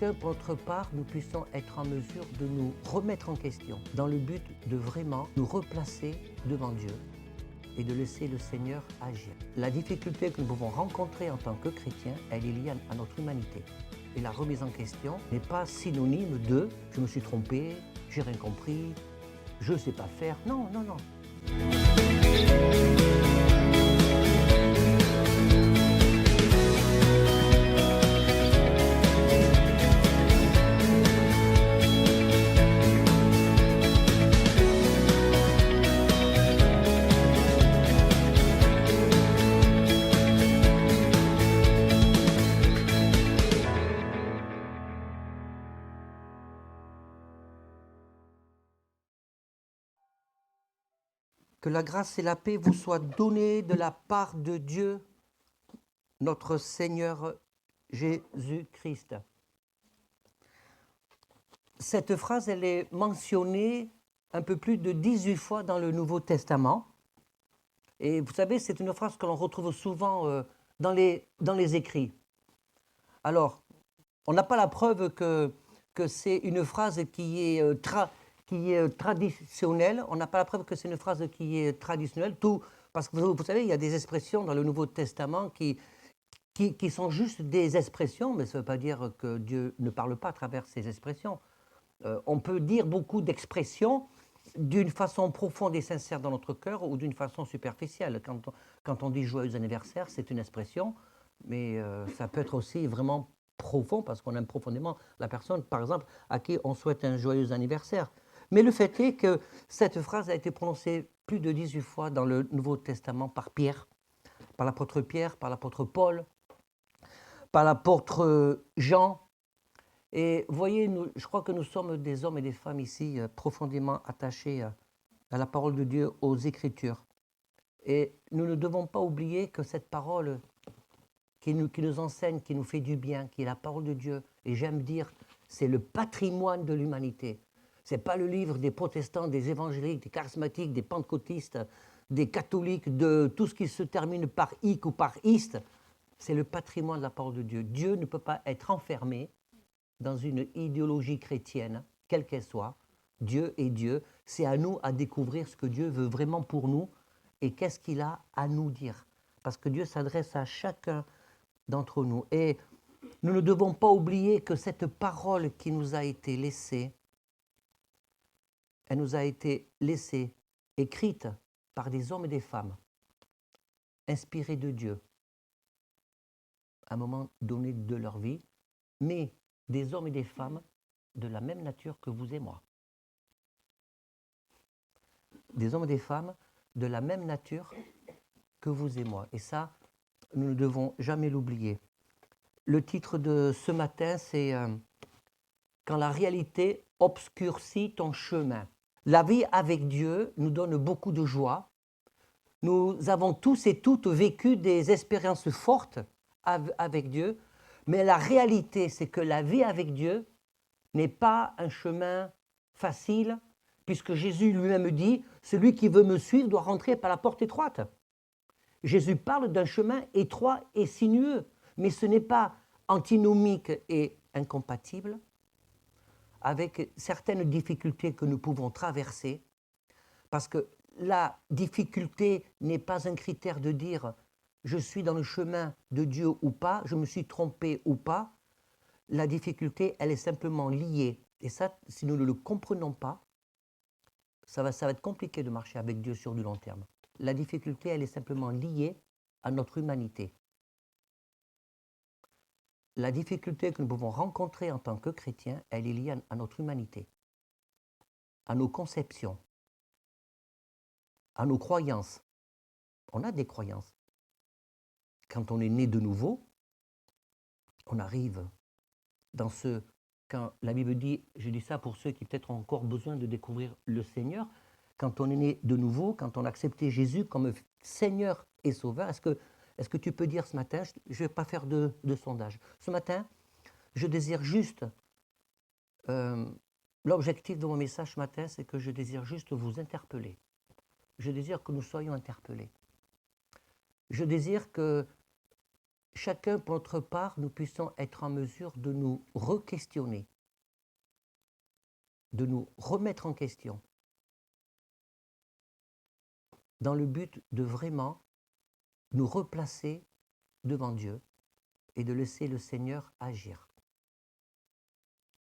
chacun, pour notre part, nous puissions être en mesure de nous remettre en question dans le but de vraiment nous replacer devant Dieu et de laisser le Seigneur agir. La difficulté que nous pouvons rencontrer en tant que chrétiens, elle est liée à notre humanité. Et la remise en question n'est pas synonyme de « je me suis trompé, j'ai rien compris, je ne sais pas faire ». Non, non, non. Que la grâce et la paix vous soient données de la part de Dieu, notre Seigneur Jésus-Christ. Cette phrase, elle est mentionnée un peu plus de 18 fois dans le Nouveau Testament. Et vous savez, c'est une phrase que l'on retrouve souvent dans les écrits. Alors, on n'a pas la preuve que c'est une phrase qui est traditionnelle. On n'a pas la preuve que c'est une phrase qui est traditionnelle. Parce que vous savez, il y a des expressions dans le Nouveau Testament qui sont juste des expressions, mais ça ne veut pas dire que Dieu ne parle pas à travers ces expressions. On peut dire beaucoup d'expressions d'une façon profonde et sincère dans notre cœur ou d'une façon superficielle. Quand on dit joyeux anniversaire, c'est une expression, mais ça peut être aussi vraiment profond parce qu'on aime profondément la personne, par exemple, à qui on souhaite un joyeux anniversaire. Mais le fait est que cette phrase a été prononcée plus de 18 fois dans le Nouveau Testament par Pierre, par l'apôtre Pierre, par l'apôtre Paul, par l'apôtre Jean. Et voyez, je crois que nous sommes des hommes et des femmes ici profondément attachés à la parole de Dieu, aux Écritures. Et nous ne devons pas oublier que cette parole qui nous enseigne, qui nous fait du bien, qui est la parole de Dieu, et j'aime dire, c'est le patrimoine de l'humanité. Ce n'est pas le livre des protestants, des évangéliques, des charismatiques, des pentecôtistes, des catholiques, de tout ce qui se termine par ic ou par iste. C'est le patrimoine de la parole de Dieu. Dieu ne peut pas être enfermé dans une idéologie chrétienne, quelle qu'elle soit. Dieu est Dieu. C'est à nous à découvrir ce que Dieu veut vraiment pour nous et qu'est-ce qu'il a à nous dire. Parce que Dieu s'adresse à chacun d'entre nous. Et nous ne devons pas oublier que cette parole qui nous a été laissée, elle nous a été laissée, écrite par des hommes et des femmes, inspirés de Dieu, à un moment donné de leur vie, mais des hommes et des femmes de la même nature que vous et moi. Des hommes et des femmes de la même nature que vous et moi. Et ça, nous ne devons jamais l'oublier. Le titre de ce matin, c'est « Quand la réalité obscurcit ton chemin ». La vie avec Dieu nous donne beaucoup de joie. Nous avons tous et toutes vécu des expériences fortes avec Dieu, mais la réalité, c'est que la vie avec Dieu n'est pas un chemin facile, puisque Jésus lui-même dit « Celui qui veut me suivre doit rentrer par la porte étroite ». Jésus parle d'un chemin étroit et sinueux, mais ce n'est pas antinomique et incompatible avec certaines difficultés que nous pouvons traverser, parce que la difficulté n'est pas un critère de dire « je suis dans le chemin de Dieu ou pas, je me suis trompé ou pas ». La difficulté, elle est simplement liée. Et ça, si nous ne le comprenons pas, ça va être compliqué de marcher avec Dieu sur du long terme. La difficulté, elle est simplement liée à notre humanité. La difficulté que nous pouvons rencontrer en tant que chrétiens, elle est liée à notre humanité, à nos conceptions, à nos croyances. On a des croyances. Quand on est né de nouveau, on arrive dans ce... Quand la Bible dit, je dis ça pour ceux qui peut-être ont encore besoin de découvrir le Seigneur, quand on est né de nouveau, quand on a accepté Jésus comme Seigneur et Sauveur, est-ce que tu peux dire ce matin, je ne vais pas faire de sondage, ce matin, je désire juste, l'objectif de mon message ce matin, c'est que je désire juste vous interpeller. Je désire que nous soyons interpellés. Je désire que chacun pour notre part, nous puissions être en mesure de nous re-questionner, de nous remettre en question, dans le but de vraiment nous replacer devant Dieu et de laisser le Seigneur agir.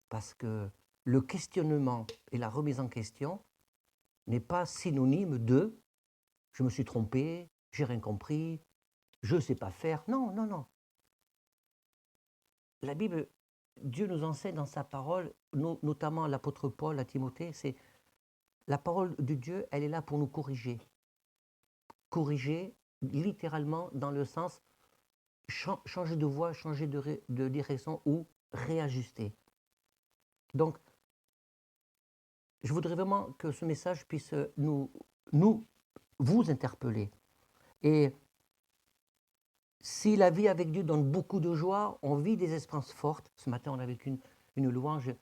Parce que le questionnement et la remise en question n'est pas synonyme de « je me suis trompé, j'ai rien compris, je ne sais pas faire ». Non, non, non. La Bible, Dieu nous enseigne dans sa parole, notamment l'apôtre Paul à Timothée, c'est la parole de Dieu, elle est là pour nous corriger. Corriger, littéralement, dans le sens changer de voie, changer de direction ou réajuster. Donc, je voudrais vraiment que ce message puisse vous interpeller. Et si la vie avec Dieu donne beaucoup de joie, on vit des expériences fortes. Ce matin, on avait une louange.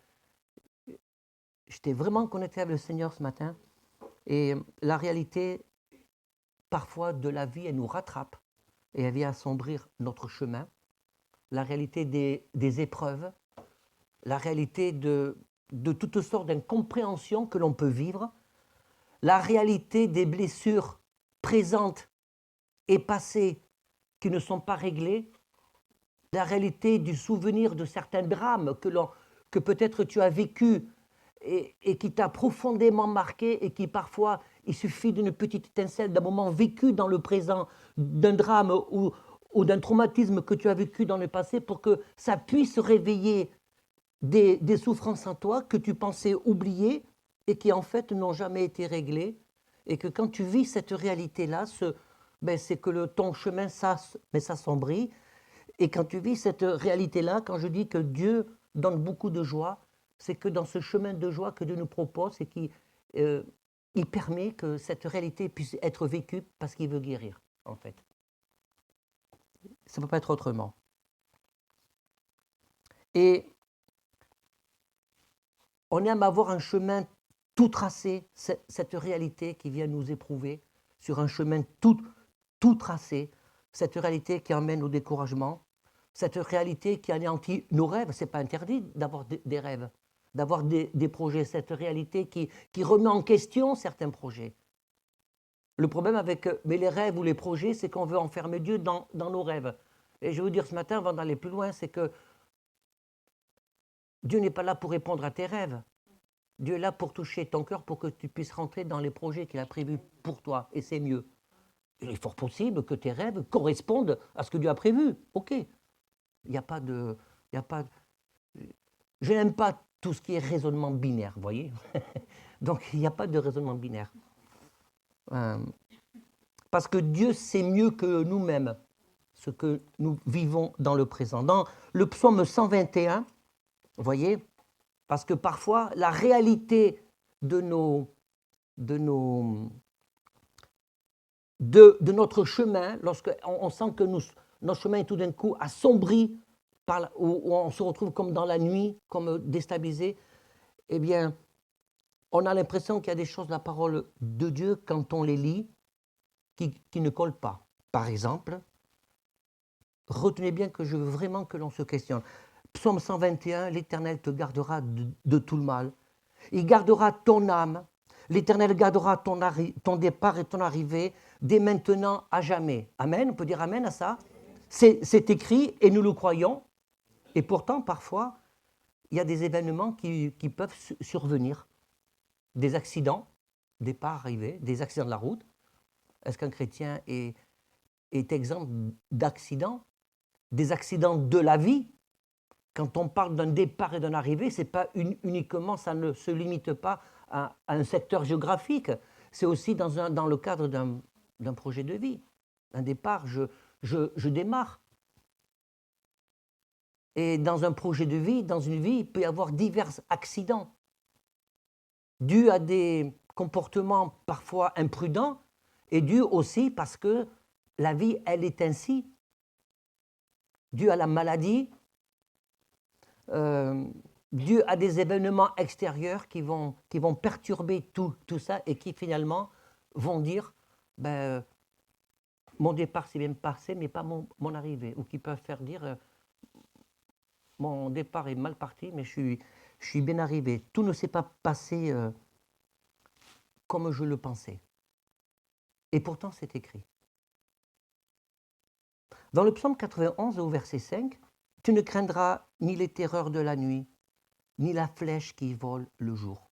J'étais vraiment connecté avec le Seigneur ce matin. Et la réalité, parfois, de la vie, elle nous rattrape et elle vient assombrir notre chemin. La réalité des épreuves, la réalité de toutes sortes d'incompréhensions que l'on peut vivre, la réalité des blessures présentes et passées qui ne sont pas réglées, la réalité du souvenir de certains drames que peut-être tu as vécu et qui t'a profondément marqué et qui parfois, il suffit d'une petite étincelle, d'un moment vécu dans le présent, d'un drame ou d'un traumatisme que tu as vécu dans le passé pour que ça puisse réveiller des souffrances en toi que tu pensais oublier et qui en fait n'ont jamais été réglées, et que quand tu vis cette réalité-là, c'est que ton chemin s'assombrit, et quand tu vis cette réalité-là, quand je dis que Dieu donne beaucoup de joie, c'est que dans ce chemin de joie que Dieu nous propose, c'est qu'il il permet que cette réalité puisse être vécue parce qu'il veut guérir, en fait. Ça ne peut pas être autrement. Et on aime avoir un chemin tout tracé, cette réalité qui vient nous éprouver, sur un chemin tout tracé, cette réalité qui emmène au découragement, cette réalité qui anéantit nos rêves. Ce n'est pas interdit d'avoir des rêves, d'avoir des projets, cette réalité qui remet en question certains projets. Le problème avec les rêves ou les projets, c'est qu'on veut enfermer Dieu dans nos rêves. Et je vais vous dire ce matin, avant d'aller plus loin, c'est que Dieu n'est pas là pour répondre à tes rêves. Dieu est là pour toucher ton cœur, pour que tu puisses rentrer dans les projets qu'il a prévus pour toi, et c'est mieux. Il est fort possible que tes rêves correspondent à ce que Dieu a prévu. Ok. Il n'y a pas de... Je n'aime pas tout ce qui est raisonnement binaire, vous voyez. Donc, il n'y a pas de raisonnement binaire. Parce que Dieu sait mieux que nous-mêmes ce que nous vivons dans le présent. Dans le psaume 121, vous voyez, parce que parfois, la réalité de notre chemin, lorsqu'on sent que notre chemin est tout d'un coup assombri, où on se retrouve comme dans la nuit, comme déstabilisé, eh bien, on a l'impression qu'il y a des choses de la parole de Dieu, quand on les lit, qui ne collent pas. Par exemple, retenez bien que je veux vraiment que l'on se questionne. Psaume 121, l'Éternel te gardera de tout le mal. Il gardera ton âme. L'Éternel gardera ton départ et ton arrivée dès maintenant à jamais. Amen, on peut dire amen à ça. C'est écrit et nous le croyons. Et pourtant, parfois, il y a des événements qui peuvent survenir. Des accidents, départ, arrivée, des accidents de la route. Est-ce qu'un chrétien est exempt d'accidents? Des accidents de la vie. Quand on parle d'un départ et d'un arrivée, c'est pas uniquement, ça ne se limite pas à un secteur géographique. C'est aussi dans le cadre d'un projet de vie. Un départ, je démarre. Et dans un projet de vie, dans une vie, il peut y avoir divers accidents dus à des comportements parfois imprudents et dus aussi parce que la vie, elle est ainsi, dû à la maladie, dû à des événements extérieurs qui vont perturber tout ça et qui finalement vont dire mon départ s'est bien passé, mais pas mon arrivée, ou qui peuvent faire dire mon départ est mal parti, mais je suis bien arrivé. Tout ne s'est pas passé comme je le pensais. Et pourtant, c'est écrit. Dans le psaume 91, au verset 5, « Tu ne craindras ni les terreurs de la nuit, ni la flèche qui vole le jour,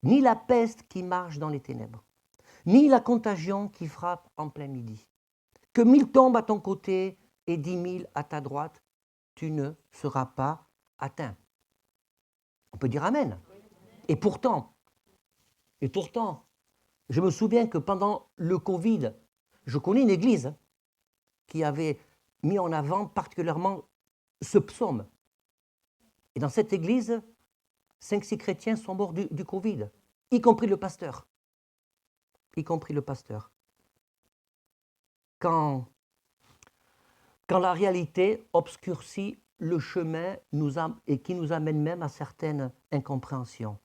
ni la peste qui marche dans les ténèbres, ni la contagion qui frappe en plein midi. Que 1000 tombent à ton côté et 10 000 à ta droite, tu ne seras pas atteint. » On peut dire Amen. Et pourtant, je me souviens que pendant le Covid, je connais une église qui avait mis en avant particulièrement ce psaume. Et dans cette église, 5-6 chrétiens sont morts du Covid, y compris le pasteur. Y compris le pasteur. Quand la réalité obscurcit le chemin et qui nous amène même à certaines incompréhensions.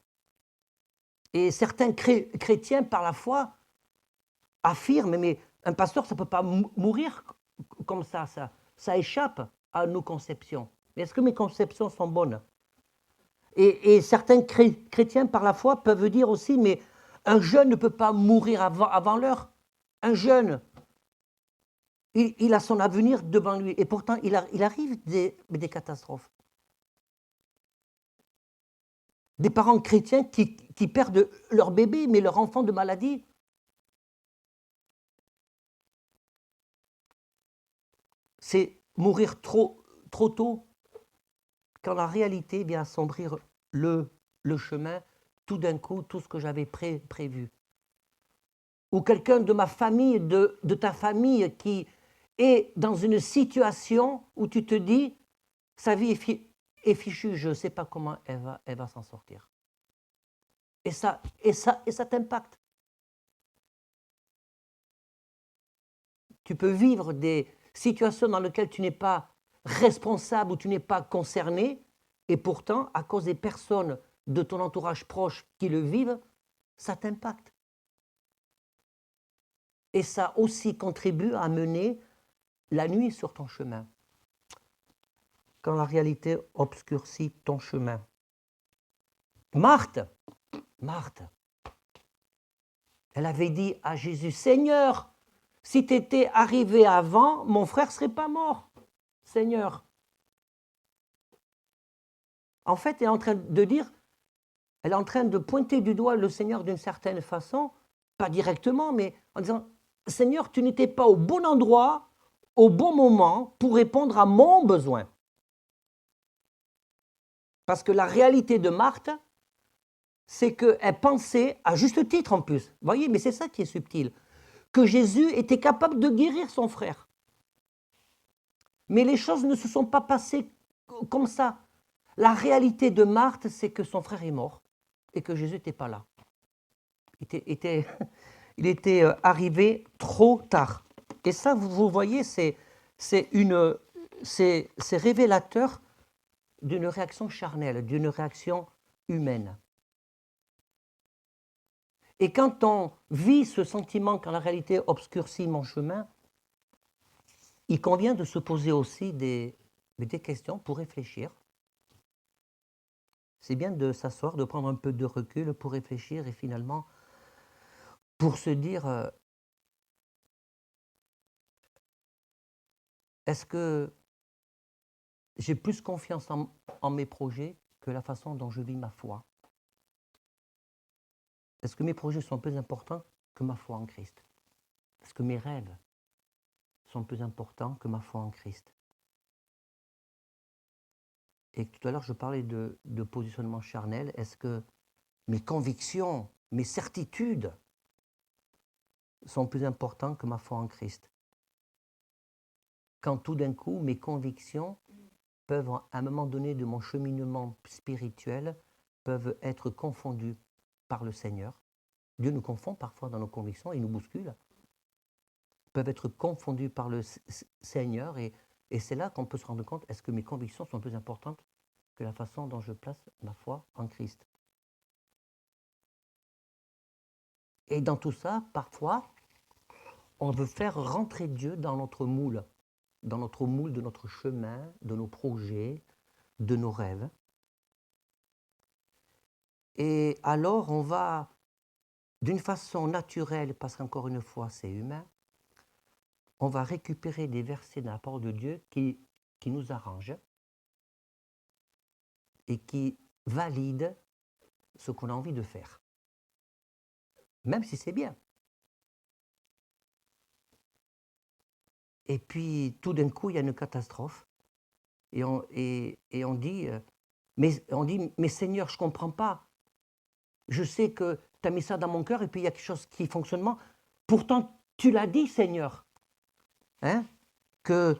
Et certains chrétiens, par la foi, affirment, mais un pasteur, ça ne peut pas mourir comme ça échappe à nos conceptions. Mais est-ce que mes conceptions sont bonnes? Et certains chrétiens, par la foi, peuvent dire aussi, mais un jeune ne peut pas mourir avant l'heure. Un jeune, il a son avenir devant lui, et pourtant, il arrive des catastrophes. Des parents chrétiens qui perdent leur bébé, mais leur enfant de maladie. C'est mourir trop tôt, quand la réalité vient assombrir le chemin, tout d'un coup, tout ce que j'avais prévu. Ou quelqu'un de ma famille, de ta famille, qui est dans une situation où tu te dis, sa vie est fichue, je ne sais pas comment elle va s'en sortir. Et ça t'impacte. Tu peux vivre des situations dans lesquelles tu n'es pas responsable ou tu n'es pas concerné, et pourtant, à cause des personnes de ton entourage proche qui le vivent, ça t'impacte. Et ça aussi contribue à mener la nuit sur ton chemin, quand la réalité obscurcit ton chemin. Marthe, elle avait dit à Jésus, « Seigneur, si tu étais arrivé avant, mon frère ne serait pas mort. Seigneur. » En fait, elle est en train de dire, elle est en train de pointer du doigt le Seigneur d'une certaine façon, pas directement, mais en disant, « Seigneur, tu n'étais pas au bon endroit, au bon moment, pour répondre à mon besoin. » Parce que la réalité de Marthe, c'est qu'elle pensait, à juste titre en plus, vous voyez, mais c'est ça qui est subtil, que Jésus était capable de guérir son frère. Mais les choses ne se sont pas passées comme ça. La réalité de Marthe, c'est que son frère est mort et que Jésus n'était pas là. Il était arrivé trop tard. Et ça, vous voyez, c'est révélateur d'une réaction charnelle, d'une réaction humaine. Et quand on vit ce sentiment, quand la réalité obscurcit mon chemin, il convient de se poser aussi des questions pour réfléchir. C'est bien de s'asseoir, de prendre un peu de recul pour réfléchir et finalement pour se dire, est-ce que j'ai plus confiance en mes projets que la façon dont je vis ma foi? Est-ce que mes projets sont plus importants que ma foi en Christ? Est-ce que mes rêves sont plus importants que ma foi en Christ? Et tout à l'heure, je parlais de positionnement charnel. Est-ce que mes convictions, mes certitudes sont plus importantes que ma foi en Christ? Quand tout d'un coup, mes convictions peuvent, à un moment donné de mon cheminement spirituel, peuvent être confondues par le Seigneur. Dieu nous confond parfois dans nos convictions, il nous bouscule. Peuvent être confondues par le Seigneur et c'est là qu'on peut se rendre compte, est-ce que mes convictions sont plus importantes que la façon dont je place ma foi en Christ? Et dans tout ça, parfois, on veut faire rentrer Dieu dans notre moule de notre chemin, de nos projets, de nos rêves. Et alors, on va, d'une façon naturelle, parce qu'encore une fois, c'est humain, on va récupérer des versets dans la parole de Dieu qui nous arrangent et qui valident ce qu'on a envie de faire. Même si c'est bien. Et puis, tout d'un coup, il y a une catastrophe. Et on dit, mais Seigneur, je ne comprends pas. Je sais que tu as mis ça dans mon cœur et puis il y a quelque chose qui fonctionne pas. Pourtant, tu l'as dit, Seigneur, hein, que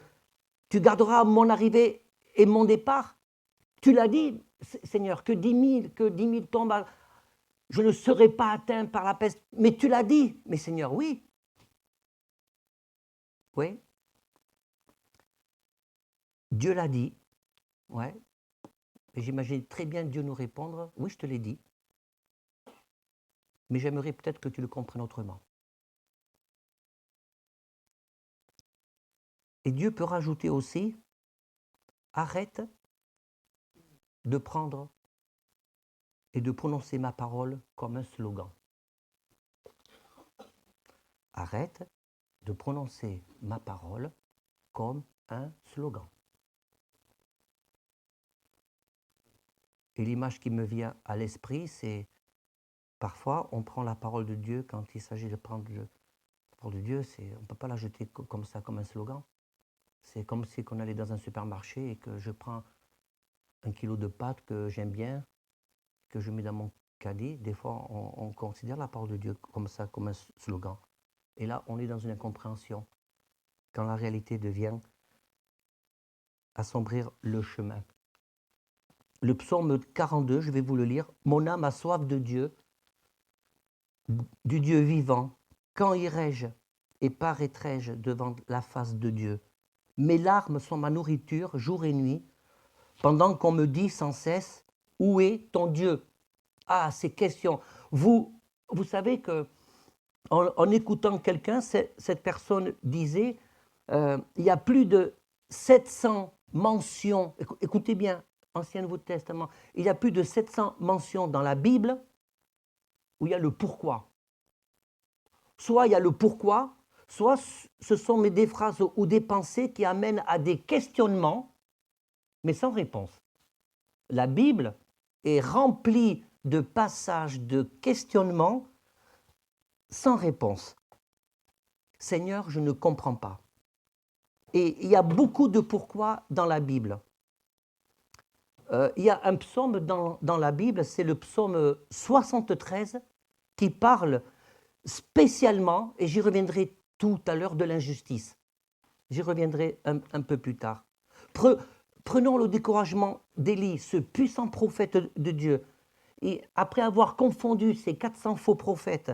tu garderas mon arrivée et mon départ. Tu l'as dit, Seigneur, que 10 000 tombent, je ne serai pas atteint par la peste. Mais tu l'as dit. Mais Seigneur, oui. Oui. Dieu l'a dit. Ouais. Et j'imagine très bien Dieu nous répondre, oui, je te l'ai dit. Mais j'aimerais peut-être que tu le comprennes autrement. Et Dieu peut rajouter aussi, arrête de prendre et de prononcer ma parole comme un slogan. Arrête de prononcer ma parole comme un slogan. Et l'image qui me vient à l'esprit, c'est parfois on prend la parole de Dieu quand il s'agit de prendre la parole de Dieu, on ne peut pas la jeter comme ça, comme un slogan. C'est comme si on allait dans un supermarché et que je prends 1 kilo de pâtes que j'aime bien, que je mets dans mon caddie. Des fois, on considère la parole de Dieu comme ça, comme un slogan. Et là, on est dans une incompréhension. Quand la réalité devient assombrir le chemin. Le psaume 42, je vais vous le lire. « Mon âme a soif de Dieu, du Dieu vivant. Quand irai-je et paraîtrai-je devant la face de Dieu? Mes larmes sont ma nourriture jour et nuit, pendant qu'on me dit sans cesse, où est ton Dieu? Ah, ces questions. Vous savez que en écoutant quelqu'un, cette personne disait, il y a plus de 700 mentions, écoutez bien, Ancien Nouveau Testament, il y a plus de 700 mentions dans la Bible où il y a le pourquoi. Soit il y a le pourquoi, soit ce sont des phrases ou des pensées qui amènent à des questionnements, mais sans réponse. La Bible est remplie de passages de questionnements sans réponse. Seigneur, je ne comprends pas. Et il y a beaucoup de pourquoi dans la Bible. Il y a un psaume dans la Bible, c'est le psaume 73, qui parle spécialement, et j'y reviendrai tout à l'heure, de l'injustice. J'y reviendrai un peu plus tard. Prenons le découragement d'Élie, ce puissant prophète de Dieu. Et après avoir confondu ces 400 faux prophètes,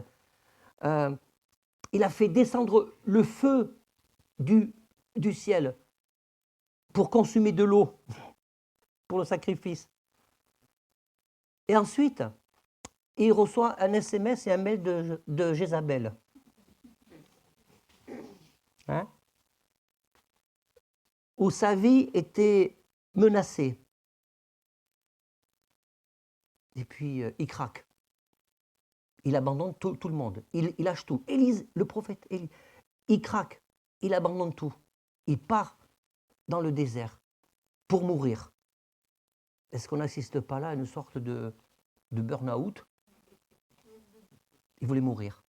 il a fait descendre le feu du ciel pour consumer de l'eau, pour le sacrifice. Et ensuite, il reçoit un SMS et un mail de Jézabel. Hein? Où sa vie était menacée. Et puis, il craque. Il abandonne tout le monde. Il lâche tout. Élise, le prophète, Élie, il craque. Il abandonne tout. Il part dans le désert pour mourir. Est-ce qu'on n'assiste pas là à une sorte de burn-out? Il voulait mourir.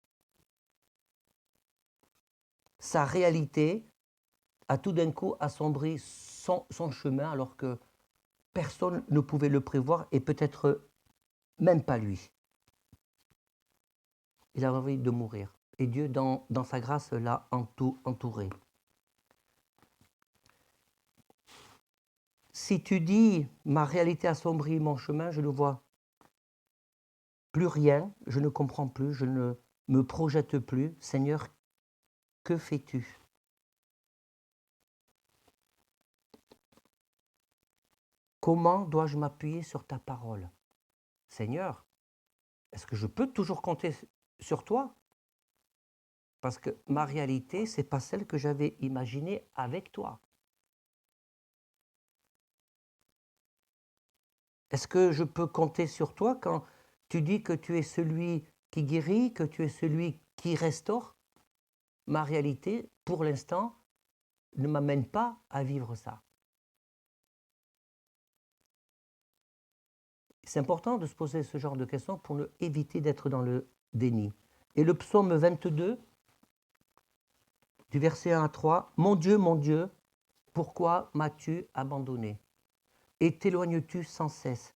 Sa réalité a tout d'un coup assombri son chemin alors que personne ne pouvait le prévoir et peut-être même pas lui. Il avait envie de mourir. Et Dieu, dans sa grâce, l'a entouré. Si tu dis « ma réalité assombrit mon chemin », je ne vois plus rien, je ne comprends plus, je ne me projette plus. Seigneur, que fais-tu? Comment dois-je m'appuyer sur ta parole? Seigneur, est-ce que je peux toujours compter sur toi? Parce que ma réalité, ce n'est pas celle que j'avais imaginée avec toi. Est-ce que je peux compter sur toi quand tu dis que tu es celui qui guérit, que tu es celui qui restaure? Ma réalité, pour l'instant, ne m'amène pas à vivre ça. C'est important de se poser ce genre de questions pour éviter d'être dans le déni. Et le psaume 22, du verset 1 à 3, « Mon Dieu, pourquoi m'as-tu abandonné? Et t'éloignes-tu sans cesse,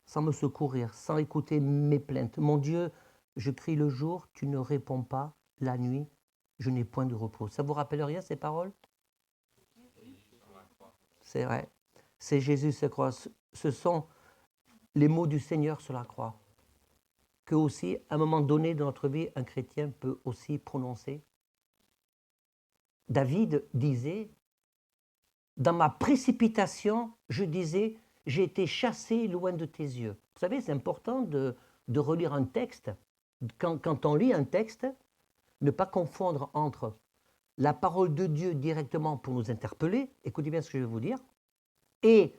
sans me secourir, sans écouter mes plaintes? Mon Dieu, je crie le jour, tu ne réponds pas, la nuit, je n'ai point de repos. » Ça vous rappelle rien ces paroles? C'est vrai. C'est Jésus se croix. Ce sont les mots du Seigneur sur la croix, que aussi, à un moment donné de notre vie, un chrétien peut aussi prononcer. David disait, dans ma précipitation, je disais, j'ai été chassé loin de tes yeux. Vous savez, c'est important de relire un texte. Quand on lit un texte, ne pas confondre entre la parole de Dieu directement pour nous interpeller, écoutez bien ce que je vais vous dire, et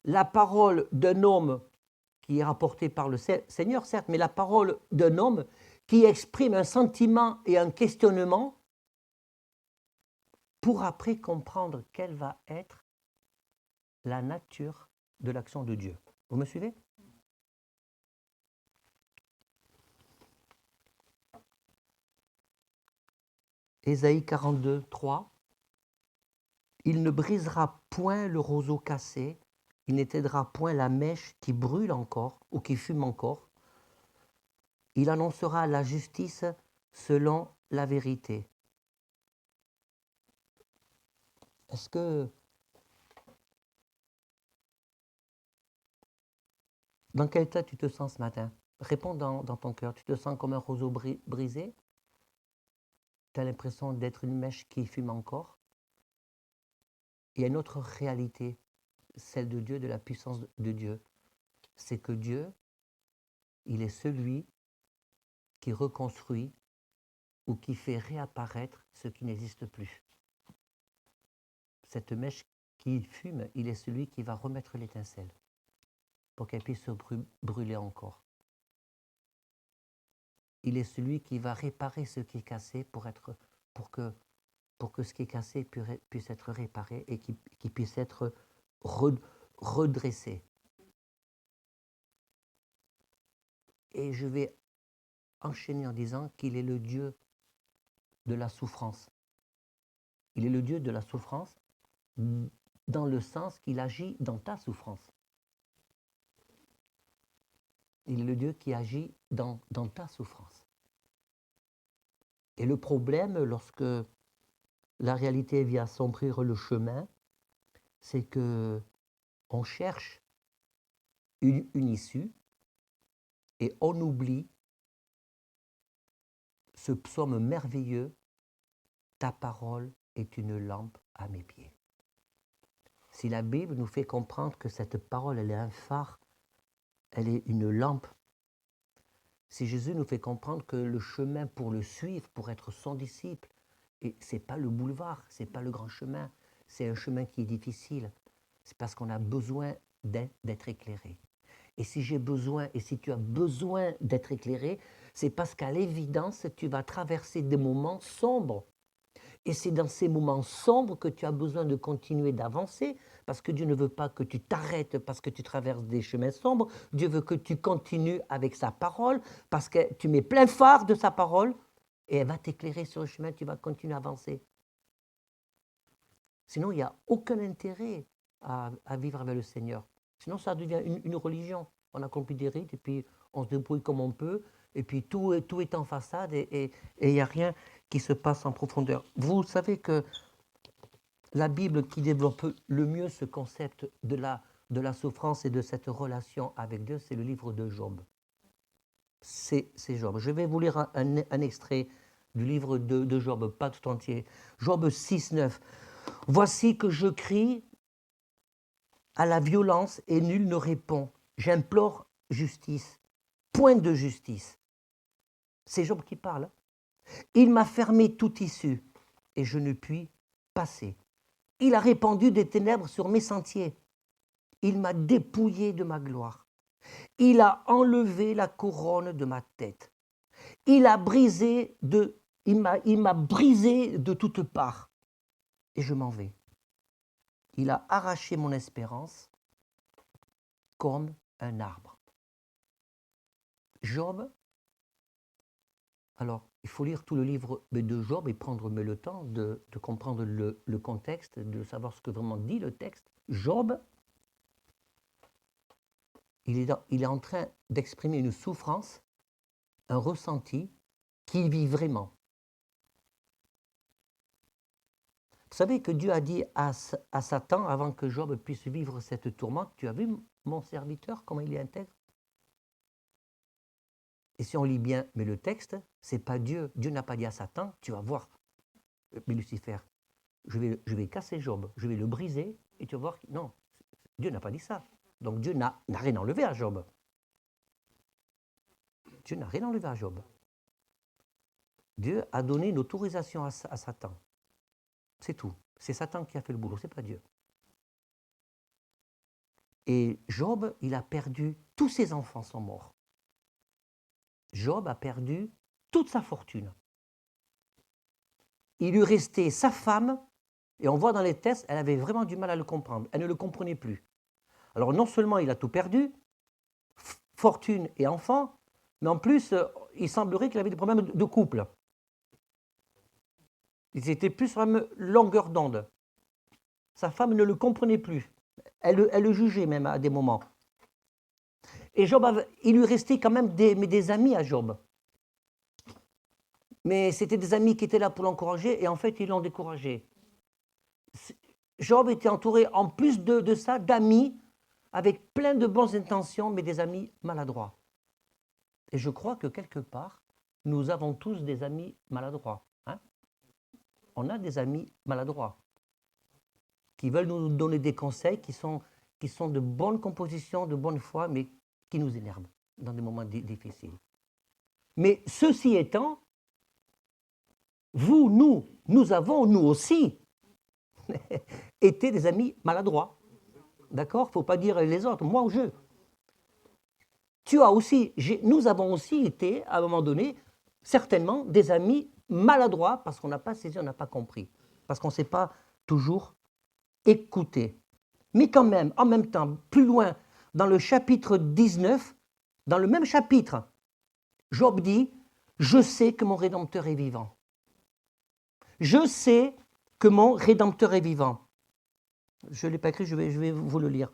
la parole d'un homme qui est rapportée par le Seigneur, certes, mais la parole d'un homme qui exprime un sentiment et un questionnement pour après comprendre quelle va être la nature de l'action de Dieu. Vous me suivez? Ésaïe 42, 3. Il ne brisera point le roseau cassé, il n'éteindra point la mèche qui brûle encore ou qui fume encore. Il annoncera la justice selon la vérité. Est-ce que dans quel état tu te sens ce matin? Réponds dans ton cœur. Tu te sens comme un roseau brisé? Tu as l'impression d'être une mèche qui fume encore? Il y a une autre réalité, celle de Dieu, de la puissance de Dieu. C'est que Dieu, il est celui qui reconstruit ou qui fait réapparaître ce qui n'existe plus. Cette mèche qui fume, il est celui qui va remettre l'étincelle pour qu'elle puisse se brûler encore. Il est celui qui va réparer ce qui est cassé pour que ce qui est cassé puisse être réparé et qui puisse être redressé. Et je vais enchaîner en disant qu'il est le Dieu de la souffrance. Il est le Dieu de la souffrance dans le sens qu'il agit dans ta souffrance. Il est le Dieu qui agit dans ta souffrance. Et le problème, lorsque la réalité vient assombrir le chemin, c'est que on cherche une issue et on oublie ce psaume merveilleux, ta parole est une lampe à mes pieds. Si la Bible nous fait comprendre que cette parole, elle est un phare, elle est une lampe, si Jésus nous fait comprendre que le chemin pour le suivre, pour être son disciple, ce n'est pas le boulevard, ce n'est pas le grand chemin, c'est un chemin qui est difficile, c'est parce qu'on a besoin d'être éclairé. Et si j'ai besoin, et si tu as besoin d'être éclairé, c'est parce qu'à l'évidence, tu vas traverser des moments sombres. Et c'est dans ces moments sombres que tu as besoin de continuer d'avancer, parce que Dieu ne veut pas que tu t'arrêtes parce que tu traverses des chemins sombres. Dieu veut que tu continues avec sa parole, parce que tu mets plein phare de sa parole, et elle va t'éclairer sur le chemin, tu vas continuer à avancer. Sinon, il n'y a aucun intérêt à vivre avec le Seigneur. Sinon, ça devient une religion. On accomplit des rites, et puis on se débrouille comme on peut, et puis tout est en façade, et il n'y a rien qui se passe en profondeur. Vous savez que la Bible qui développe le mieux ce concept de la souffrance et de cette relation avec Dieu, c'est le livre de Job. C'est Job. Je vais vous lire un extrait du livre de Job, pas tout entier. Job 6, 9. « Voici que je crie à la violence et nul ne répond. J'implore justice. Point de justice. » C'est Job qui parle. Il m'a fermé toute issue et je ne puis passer. Il a répandu des ténèbres sur mes sentiers. Il m'a dépouillé de ma gloire. Il a enlevé la couronne de ma tête. Il m'a brisé de toutes parts et je m'en vais. Il a arraché mon espérance comme un arbre. Job, alors il faut lire tout le livre de Job et prendre le temps de comprendre le contexte, de savoir ce que vraiment dit le texte. Job, il est en train d'exprimer une souffrance, un ressenti qu'il vit vraiment. Vous savez que Dieu a dit à Satan, avant que Job puisse vivre cette tourmente, tu as vu mon serviteur, comment il est intègre? Et si on lit bien, mais le texte, c'est pas Dieu. Dieu n'a pas dit à Satan, tu vas voir, mais Lucifer, je vais casser Job, je vais le briser, et tu vas voir. Non, Dieu n'a pas dit ça. Donc Dieu n'a rien enlevé à Job. Dieu n'a rien enlevé à Job. Dieu a donné une autorisation à Satan. C'est tout. C'est Satan qui a fait le boulot, c'est pas Dieu. Et Job, il a perdu, tous ses enfants sont morts. Job a perdu toute sa fortune. Il lui restait sa femme, et on voit dans les textes, elle avait vraiment du mal à le comprendre. Elle ne le comprenait plus. Alors non seulement il a tout perdu, fortune et enfants, mais en plus, il semblerait qu'il avait des problèmes de couple. Ils étaient plus sur la même longueur d'onde. Sa femme ne le comprenait plus. Elle le jugeait même à des moments. Et Job, il lui restait quand même des amis à Job. Mais c'était des amis qui étaient là pour l'encourager et en fait, ils l'ont découragé. Job était entouré, en plus de ça, d'amis avec plein de bonnes intentions, mais des amis maladroits. Et je crois que quelque part, nous avons tous des amis maladroits. Hein? On a des amis maladroits qui veulent nous donner des conseils qui sont de bonne composition, de bonne foi, mais qui nous énervent dans des moments difficiles. Mais ceci étant, nous avons, nous aussi, été des amis maladroits. D'accord? Il ne faut pas dire les autres, moi ou je. Tu as aussi, nous avons aussi été, à un moment donné, certainement des amis maladroits parce qu'on n'a pas saisi, on n'a pas compris. Parce qu'on ne s'est pas toujours écouté. Mais quand même, en même temps, plus loin, dans le chapitre 19, dans le même chapitre, Job dit « Je sais que mon Rédempteur est vivant. Je sais que mon Rédempteur est vivant. » Je ne l'ai pas écrit, je vais vous le lire.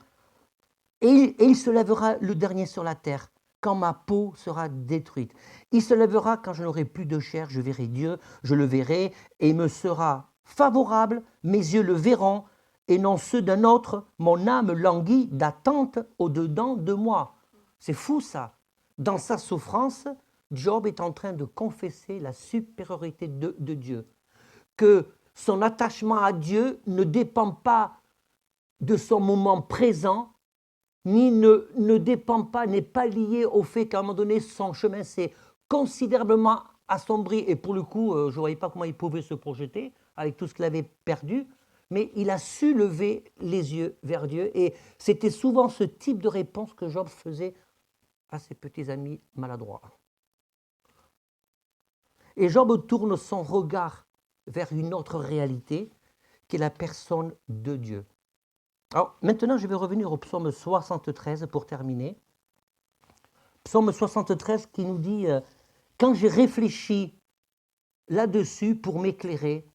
Et il se lèvera le dernier sur la terre, quand ma peau sera détruite. Il se lèvera quand je n'aurai plus de chair, je verrai Dieu, je le verrai, et il me sera favorable, mes yeux le verront, et non ceux d'un autre, mon âme languit d'attente au-dedans de moi. C'est fou ça. Dans sa souffrance, Job est en train de confesser la supériorité de Dieu. Que son attachement à Dieu ne dépend pas de son moment présent, ni ne dépend pas, n'est pas lié au fait qu'à un moment donné, son chemin s'est considérablement assombri, et pour le coup, je ne voyais pas comment il pouvait se projeter avec tout ce qu'il avait perdu, mais il a su lever les yeux vers Dieu, et c'était souvent ce type de réponse que Job faisait à ses petits amis maladroits. Et Job tourne son regard vers une autre réalité, qui est la personne de Dieu. Alors maintenant, je vais revenir au psaume 73 pour terminer. Psaume 73 qui nous dit « Quand j'ai réfléchi là-dessus pour m'éclairer,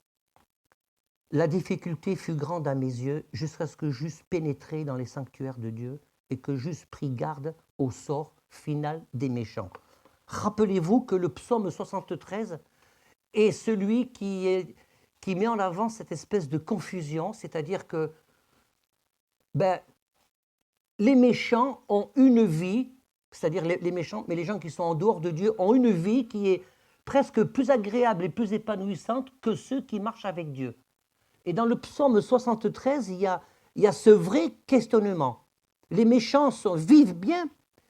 la difficulté fut grande à mes yeux, jusqu'à ce que j'eusse pénétré dans les sanctuaires de Dieu et que j'eusse pris garde au sort final des méchants. » Rappelez-vous que le psaume 73 est celui qui met en avant cette espèce de confusion, c'est-à-dire que les méchants ont une vie, c'est-à-dire les méchants, mais les gens qui sont en dehors de Dieu ont une vie qui est presque plus agréable et plus épanouissante que ceux qui marchent avec Dieu. Et dans le psaume 73, il y a ce vrai questionnement. Les méchants vivent bien,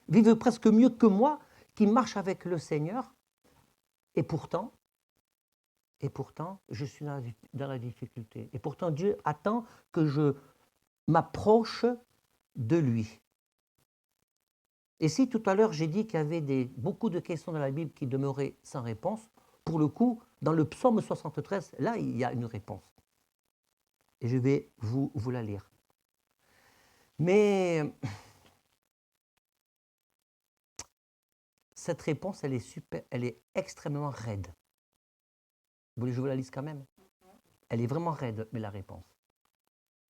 vivent presque mieux que moi, qui marchent avec le Seigneur, et pourtant, Et pourtant, je suis dans la difficulté. Et pourtant, Dieu attend que je m'approche de lui. Et si tout à l'heure j'ai dit qu'il y avait beaucoup de questions dans la Bible qui demeuraient sans réponse, pour le coup, dans le psaume 73, là, il y a une réponse. Et je vais vous la lire. Mais cette réponse, elle est extrêmement raide. Vous voulez que je vous la lise quand même? Elle est vraiment raide, mais la réponse.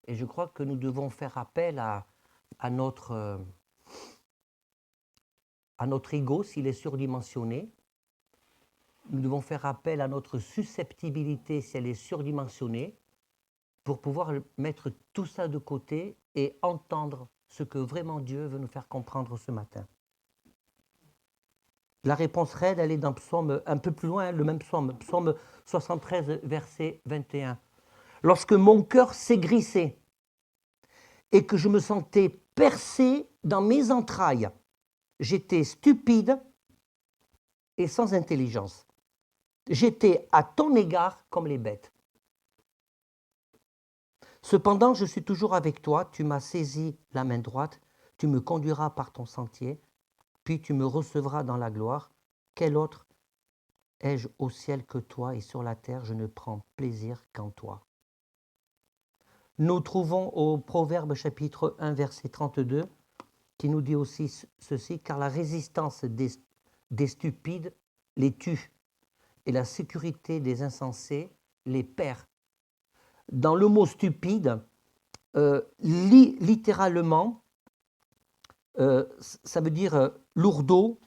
Et je crois que nous devons faire appel à notre ego s'il est surdimensionné. Nous devons faire appel à notre susceptibilité si elle est surdimensionnée pour pouvoir mettre tout ça de côté et entendre ce que vraiment Dieu veut nous faire comprendre ce matin. La réponse raide, elle est dans psaume, un peu plus loin, le même psaume 73, verset 21. Lorsque mon cœur s'aigrissait et que je me sentais percé dans mes entrailles, j'étais stupide et sans intelligence. J'étais à ton égard comme les bêtes. Cependant, je suis toujours avec toi, tu m'as saisi la main droite, tu me conduiras par ton sentier, puis tu me recevras dans la gloire. Quel autre ai-je au ciel que toi, et sur la terre je ne prends plaisir qu'en toi. Nous trouvons au Proverbe chapitre 1, verset 32, qui nous dit aussi ceci, car la résistance des stupides les tue, et la sécurité des insensés les perd. Dans le mot stupide, littéralement, ça veut dire lourdeau,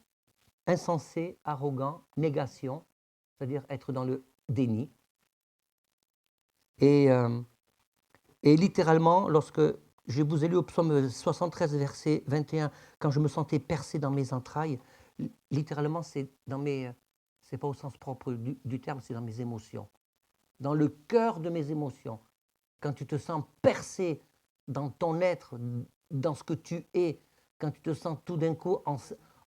insensé, arrogant, négation, c'est-à-dire être dans le déni. Et littéralement, lorsque je vous ai lu au psaume 73, verset 21, quand je me sentais percé dans mes entrailles, littéralement, c'est pas au sens propre du terme, c'est dans mes émotions. Dans le cœur de mes émotions. Quand tu te sens percé dans ton être, dans ce que tu es, quand tu te sens tout d'un coup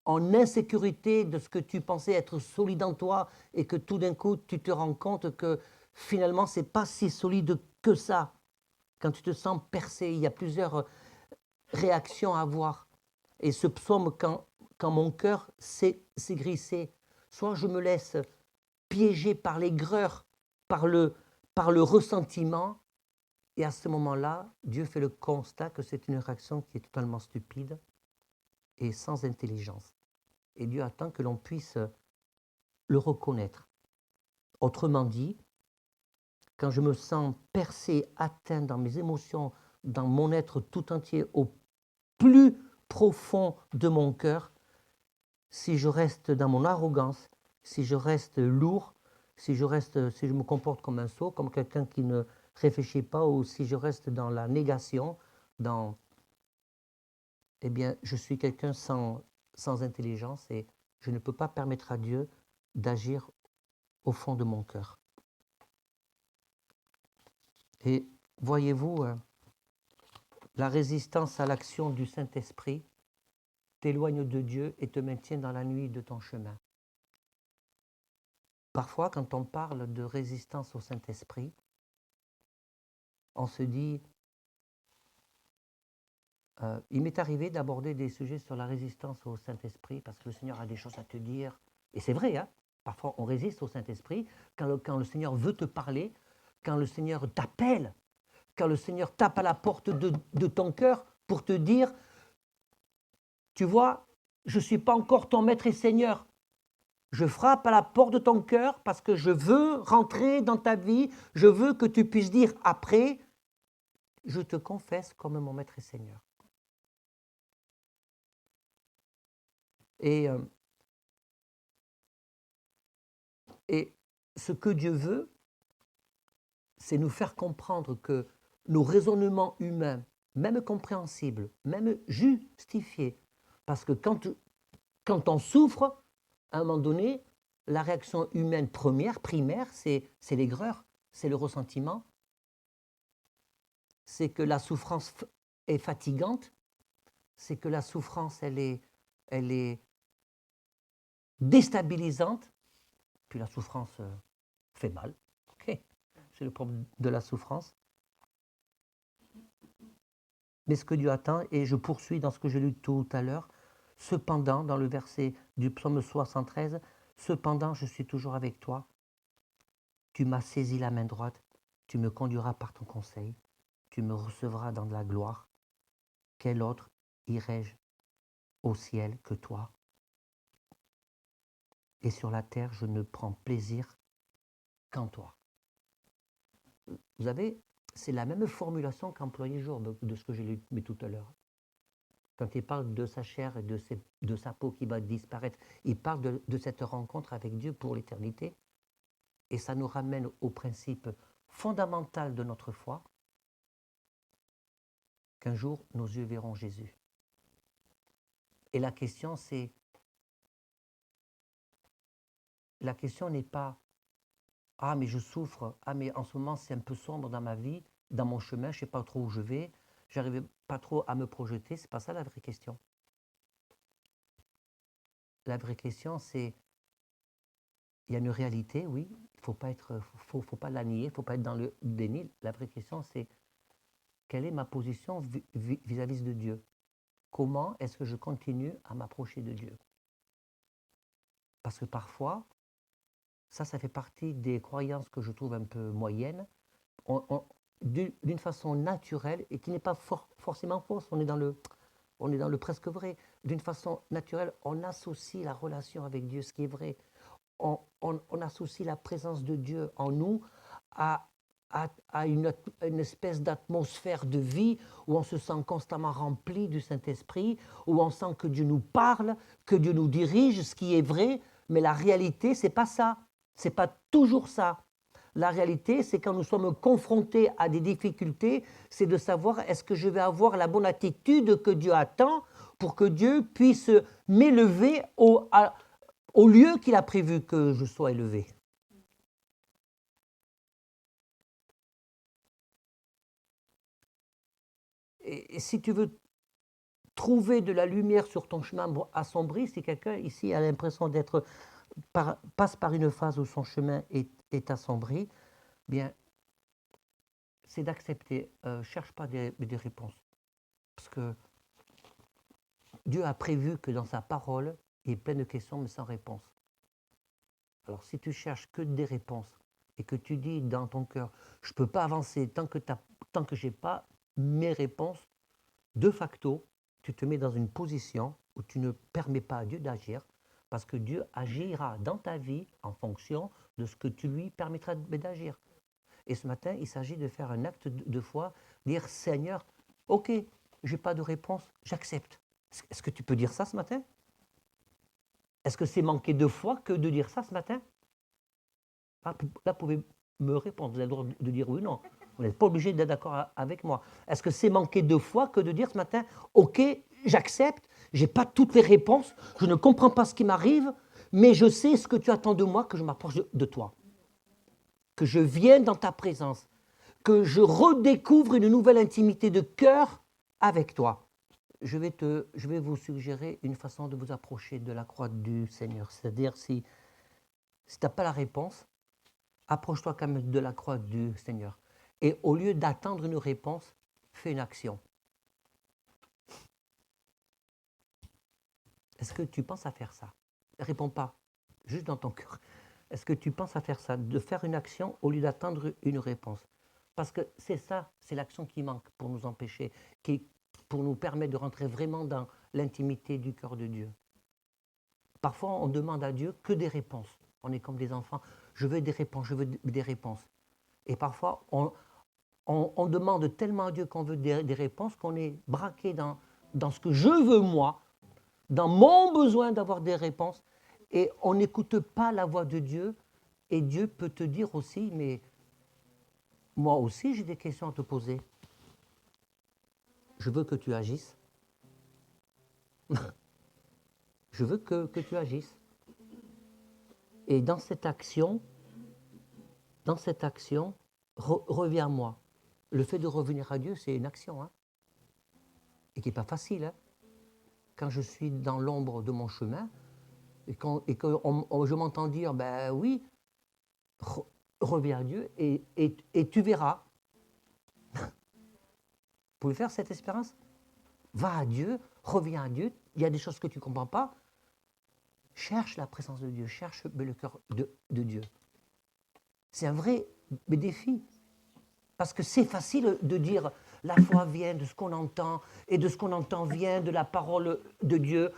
en insécurité de ce que tu pensais être solide en toi et que tout d'un coup tu te rends compte que finalement c'est pas si solide que ça. Quand tu te sens percé, il y a plusieurs réactions à avoir. Et ce psaume, quand mon cœur s'aigrissait, soit je me laisse piéger par l'aigreur, par le ressentiment, et à ce moment-là, Dieu fait le constat que c'est une réaction qui est totalement stupide et sans intelligence. Et Dieu attend que l'on puisse le reconnaître. Autrement dit, quand je me sens percé, atteint dans mes émotions, dans mon être tout entier, au plus profond de mon cœur, si je reste dans mon arrogance, si je reste lourd, si je me comporte comme un sot, comme quelqu'un qui ne réfléchis pas, ou si je reste dans la négation, eh bien, je suis quelqu'un sans intelligence et je ne peux pas permettre à Dieu d'agir au fond de mon cœur. Et voyez-vous, la résistance à l'action du Saint-Esprit t'éloigne de Dieu et te maintient dans la nuit de ton chemin. Parfois, quand on parle de résistance au Saint-Esprit, on se dit, il m'est arrivé d'aborder des sujets sur la résistance au Saint-Esprit parce que le Seigneur a des choses à te dire. Et c'est vrai, hein, parfois on résiste au Saint-Esprit quand le Seigneur veut te parler, quand le Seigneur t'appelle, quand le Seigneur tape à la porte de ton cœur pour te dire, tu vois, je ne suis pas encore ton maître et Seigneur. Je frappe à la porte de ton cœur parce que je veux rentrer dans ta vie, je veux que tu puisses dire après, je te confesse comme mon maître et Seigneur. Et ce que Dieu veut, c'est nous faire comprendre que nos raisonnements humains, même compréhensibles, même justifiés, parce que quand on souffre, à un moment donné, la réaction humaine primaire, c'est l'aigreur, c'est le ressentiment, c'est que la souffrance est fatigante, c'est que la souffrance, elle est déstabilisante, puis la souffrance fait mal, c'est le propre de la souffrance. Mais ce que Dieu attend, et je poursuis dans ce que j'ai lu tout à l'heure, cependant, dans le verset du psaume 73, cependant, je suis toujours avec toi. Tu m'as saisi la main droite, tu me conduiras par ton conseil, tu me recevras dans de la gloire. Quel autre irai-je au ciel que toi? Et sur la terre, je ne prends plaisir qu'en toi. Vous savez, c'est la même formulation qu'employé Job de ce que j'ai lu tout à l'heure. Quand il parle de sa chair et de sa peau qui va disparaître, il parle de cette rencontre avec Dieu pour l'éternité. Et ça nous ramène au principe fondamental de notre foi, qu'un jour, nos yeux verront Jésus. Et la question n'est pas « Ah, mais je souffre, ah, mais en ce moment, c'est un peu sombre dans ma vie, dans mon chemin, je ne sais pas trop où je vais, je n'arrive pas trop à me projeter. » Ce n'est pas ça la vraie question. La vraie question, c'est, il y a une réalité, oui, il ne faut pas la nier, il ne faut pas être dans le déni. La vraie question, c'est, quelle est ma position vis-à-vis de Dieu? Comment est-ce que je continue à m'approcher de Dieu? Parce que parfois, ça fait partie des croyances que je trouve un peu moyennes, d'une façon naturelle, et qui n'est pas forcément fausse, on est dans le presque vrai. D'une façon naturelle, on associe la relation avec Dieu, ce qui est vrai. On associe la présence de Dieu en nous à une espèce d'atmosphère de vie où on se sent constamment rempli du Saint-Esprit, où on sent que Dieu nous parle, que Dieu nous dirige, ce qui est vrai, mais la réalité, ce n'est pas ça. Ce n'est pas toujours ça. La réalité, c'est quand nous sommes confrontés à des difficultés, c'est de savoir est-ce que je vais avoir la bonne attitude que Dieu attend pour que Dieu puisse m'élever au lieu qu'il a prévu que je sois élevé. Et si tu veux trouver de la lumière sur ton chemin assombri, si quelqu'un ici a l'impression passe par une phase où son chemin est assombri, bien, c'est d'accepter. Cherche pas des réponses. Parce que Dieu a prévu que dans sa parole, il y ait plein de questions mais sans réponse. Alors si tu cherches que des réponses et que tu dis dans ton cœur, je ne peux pas avancer tant que je n'ai pas mes réponses, de facto, tu te mets dans une position où tu ne permets pas à Dieu d'agir, parce que Dieu agira dans ta vie en fonction de ce que tu lui permettras d'agir. Et ce matin, il s'agit de faire un acte de foi, dire Seigneur, ok, je n'ai pas de réponse, j'accepte. Est-ce que tu peux dire ça ce matin? Est-ce que c'est manquer de foi que de dire ça ce matin? Là, vous pouvez me répondre, vous avez le droit de dire oui ou non. Vous n'êtes pas obligé d'être d'accord avec moi. Est-ce que c'est manquer de foi que de dire ce matin, ok, j'accepte, je n'ai pas toutes les réponses, je ne comprends pas ce qui m'arrive, mais je sais ce que tu attends de moi, que je m'approche de toi, que je vienne dans ta présence, que je redécouvre une nouvelle intimité de cœur avec toi. Je vais vous suggérer une façon de vous approcher de la croix du Seigneur. C'est-à-dire, si tu n'as pas la réponse, approche-toi quand même de la croix du Seigneur. Et au lieu d'attendre une réponse, fais une action. Est-ce que tu penses à faire ça? Réponds pas, juste dans ton cœur. Est-ce que tu penses à faire ça? De faire une action au lieu d'attendre une réponse? Parce que c'est ça, c'est l'action qui manque pour nous empêcher, pour nous permettre de rentrer vraiment dans l'intimité du cœur de Dieu. Parfois, on demande à Dieu que des réponses. On est comme des enfants. Je veux des réponses, je veux des réponses. Et parfois, on demande tellement à Dieu qu'on veut des réponses qu'on est braqué dans ce que je veux moi, dans mon besoin d'avoir des réponses, et on n'écoute pas la voix de Dieu. Et Dieu peut te dire aussi, mais moi aussi j'ai des questions à te poser. Je veux que tu agisses. Je veux que tu agisses. Et dans cette action, reviens à moi. Le fait de revenir à Dieu, c'est une action, hein, et qui n'est pas facile. Hein. Quand je suis dans l'ombre de mon chemin, et que je m'entends dire, ben oui, reviens à Dieu et tu verras. Vous pouvez faire cette expérience? Va à Dieu, reviens à Dieu, il y a des choses que tu ne comprends pas. Cherche la présence de Dieu, cherche le cœur de Dieu. C'est un vrai défi. Parce que c'est facile de dire la foi vient de ce qu'on entend, et de ce qu'on entend vient de la parole de Dieu.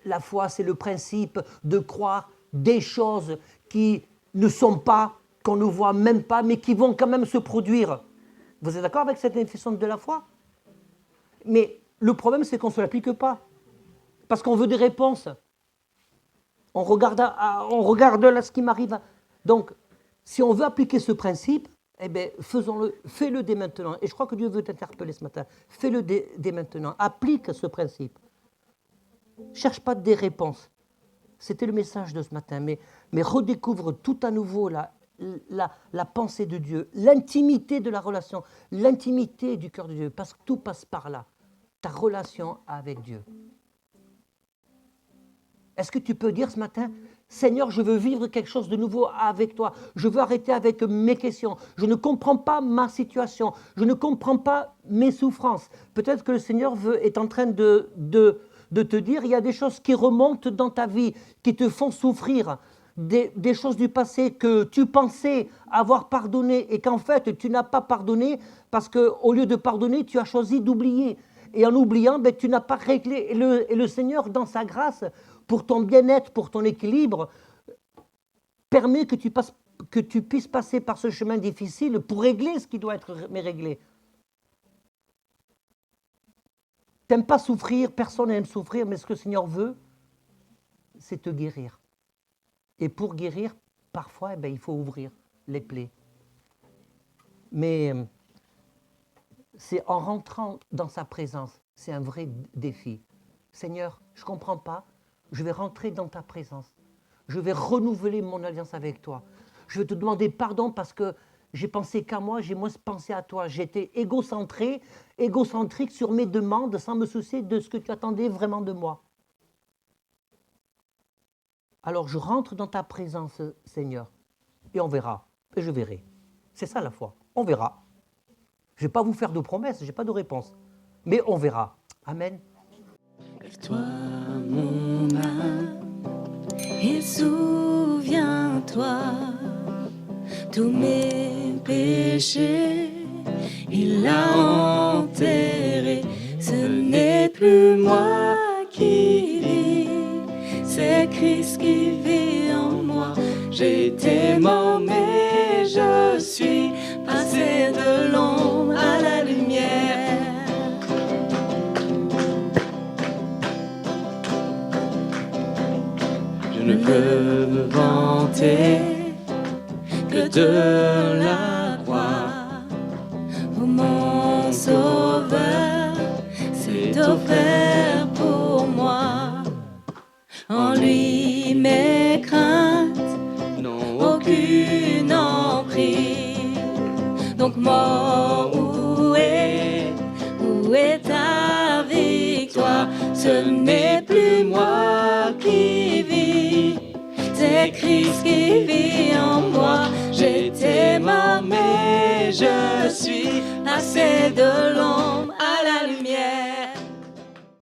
La foi, c'est le principe de croire des choses qui ne sont pas, qu'on ne voit même pas, mais qui vont quand même se produire. Vous êtes d'accord avec cette définition de la foi? Mais le problème, c'est qu'on ne se l'applique pas. Parce qu'on veut des réponses. On regarde là ce qui m'arrive. Donc, si on veut appliquer ce principe, eh bien, faisons-le, fais-le dès maintenant. Et je crois que Dieu veut t'interpeller ce matin. Fais-le dès maintenant. Applique ce principe. Cherche pas des réponses. C'était le message de ce matin. Mais redécouvre tout à nouveau la pensée de Dieu, l'intimité de la relation, l'intimité du cœur de Dieu. Parce que tout passe par là. Ta relation avec Dieu. Est-ce que tu peux dire ce matin, Seigneur, je veux vivre quelque chose de nouveau avec toi. Je veux arrêter avec mes questions. Je ne comprends pas ma situation. Je ne comprends pas mes souffrances. Peut-être que le Seigneur est en train de te dire, il y a des choses qui remontent dans ta vie, qui te font souffrir. Des choses du passé que tu pensais avoir pardonné et qu'en fait, tu n'as pas pardonné parce qu'au lieu de pardonner, tu as choisi d'oublier. Et en oubliant, ben, tu n'as pas réglé. Et le Seigneur, dans sa grâce, pour ton bien-être, pour ton équilibre, permet que tu puisses passer par ce chemin difficile pour régler ce qui doit être réglé. Tu n'aimes pas souffrir, personne n'aime souffrir, mais ce que le Seigneur veut, c'est te guérir. Et pour guérir, parfois, eh bien, il faut ouvrir les plaies. Mais c'est en rentrant dans sa présence, c'est un vrai défi. Seigneur, je ne comprends pas, je vais rentrer dans ta présence. Je vais renouveler mon alliance avec toi. Je vais te demander pardon parce que j'ai pensé qu'à moi, j'ai moins pensé à toi. J'étais égocentrique sur mes demandes sans me soucier de ce que tu attendais vraiment de moi. Alors je rentre dans ta présence, Seigneur, et on verra. Et je verrai. C'est ça la foi. On verra. Je ne vais pas vous faire de promesses, je n'ai pas de réponse. Mais on verra. Amen. Lève-toi, mon âme, et souviens-toi, tous mes péchés, il l'a enterré. Ce n'est plus moi qui vis, c'est Christ qui vit en moi. J'étais mort, mais je suis passé de l'ombre à la lumière. Je ne peux me vanter que de la croix. Oh, mon Sauveur s'est offert pour moi. En lui mes craintes n'ont aucune emprise. Donc mort, où est ta victoire? Ce n'est plus moi qui vis, c'est Christ qui vit en moi. J'étais mort, mais je suis passé de l'ombre